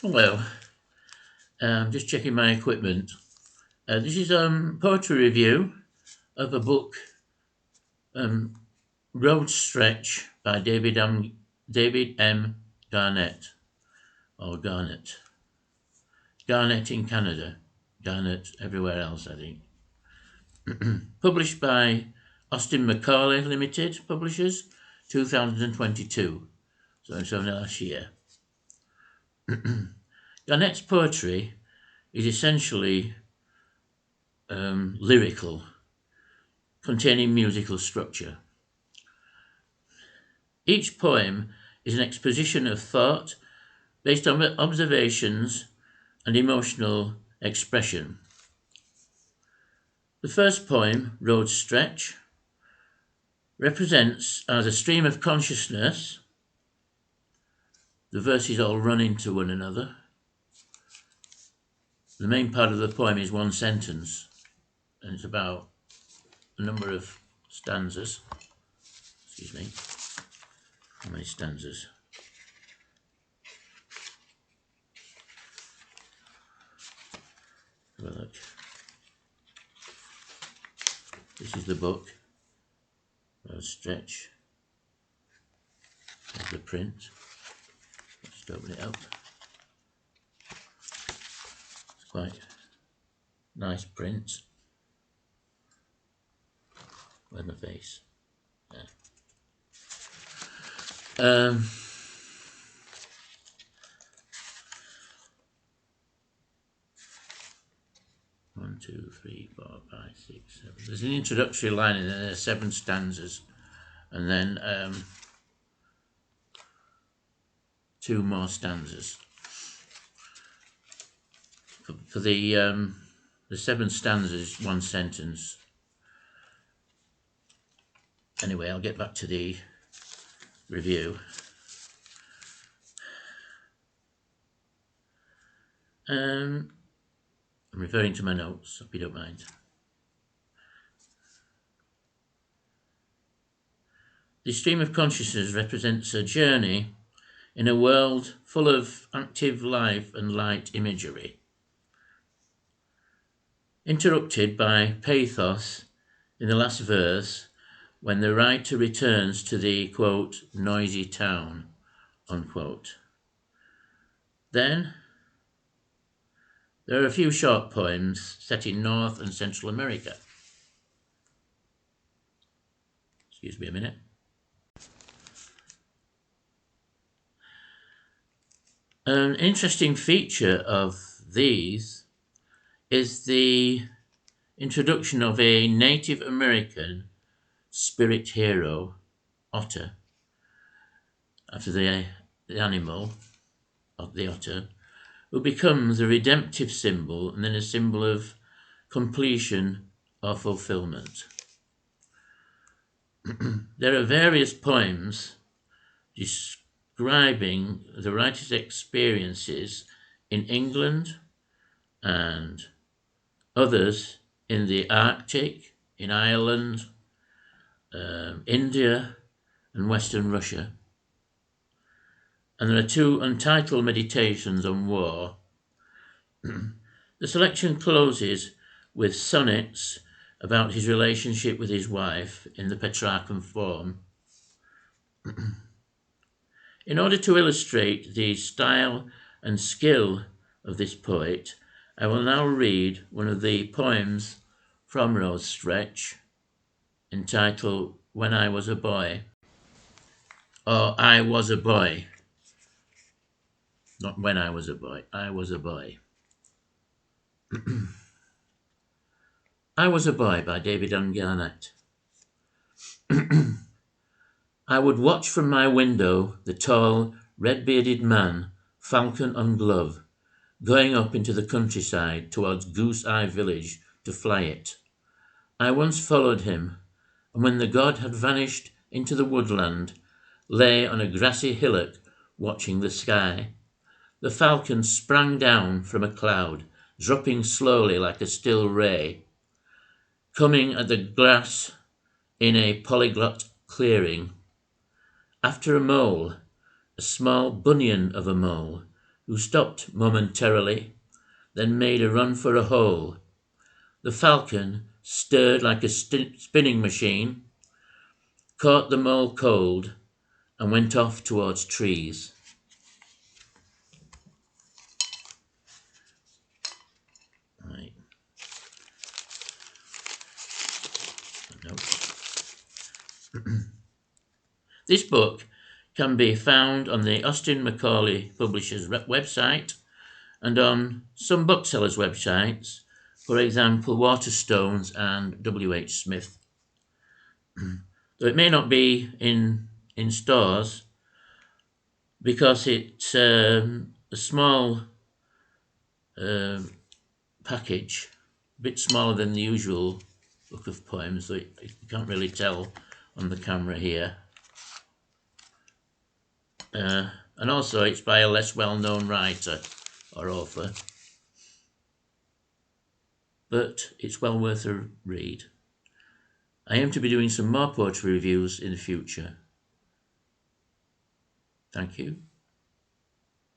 Hello, just checking my equipment. This is poetry review of a book, um, Road Stretch by David M Garnett, or Garnett. Garnett in Canada, Garnett everywhere else, I think. Published by Austin Macauley Limited Publishers, 2022. So it's only last year. Garnett's poetry is essentially lyrical, containing musical structure. Each poem is an exposition of thought based on observations and emotional expression. The first poem, Road Stretch, represents as a stream of consciousness. The verses all run into one another. The main part of the poem is one sentence, and it's about a number of stanzas. Excuse me. How many stanzas? Have a look. This is the book. Road Stretch. There's the print. Let's just open it up. It's quite nice print. Where's my face? Yeah. 1, 2, 3, 4, 5, 6, 7. There's an introductory line and then there's 7 stanzas, and then 2 more stanzas. For the 7 stanzas, 1 sentence. Anyway, I'll get back to the review. I'm referring to my notes, if you don't mind. The stream of consciousness represents a journey in a world full of active life and light imagery, interrupted by pathos in the last verse when the writer returns to the, quote, noisy town, unquote. Then there are a few short poems set in North and Central America. Excuse me a minute. An interesting feature of these is the introduction of a Native American spirit hero, otter, after the animal of the otter, who becomes a redemptive symbol and then a symbol of completion or fulfillment. There are various poems describing the writer's experiences in England and others in the Arctic, in Ireland, India, and Western Russia. And there are 2 untitled meditations on war. The selection closes with sonnets about his relationship with his wife in the Petrarchan form. In order to illustrate the style and skill of this poet, I will now read one of the poems from Road Stretch, entitled When I Was a Boy, or I Was a Boy. Not when I was a boy, I was a boy. I Was a Boy by David M Garnett. I would watch from my window the tall, red-bearded man, falcon on glove, going up into the countryside towards Goose Eye village to fly it. I once followed him, and when the god had vanished into the woodland, lay on a grassy hillock watching the sky. The falcon sprang down from a cloud, dropping slowly like a still ray, coming at the grass in a polyglot clearing. After a mole, a small bunion of a mole, who stopped momentarily, then made a run for a hole. The falcon stirred like a spinning machine, caught the mole cold, and went off towards trees. Right. This book can be found on the Austin Macauley Publishers website and on some booksellers' websites, for example, Waterstones and W.H. Smith. Though it may not be in stores because it's a small package, a bit smaller than the usual book of poems, so you can't really tell on the camera here. And also it's by a less well-known writer or author, but it's well worth a read. I aim to be doing some more poetry reviews in the future. Thank you.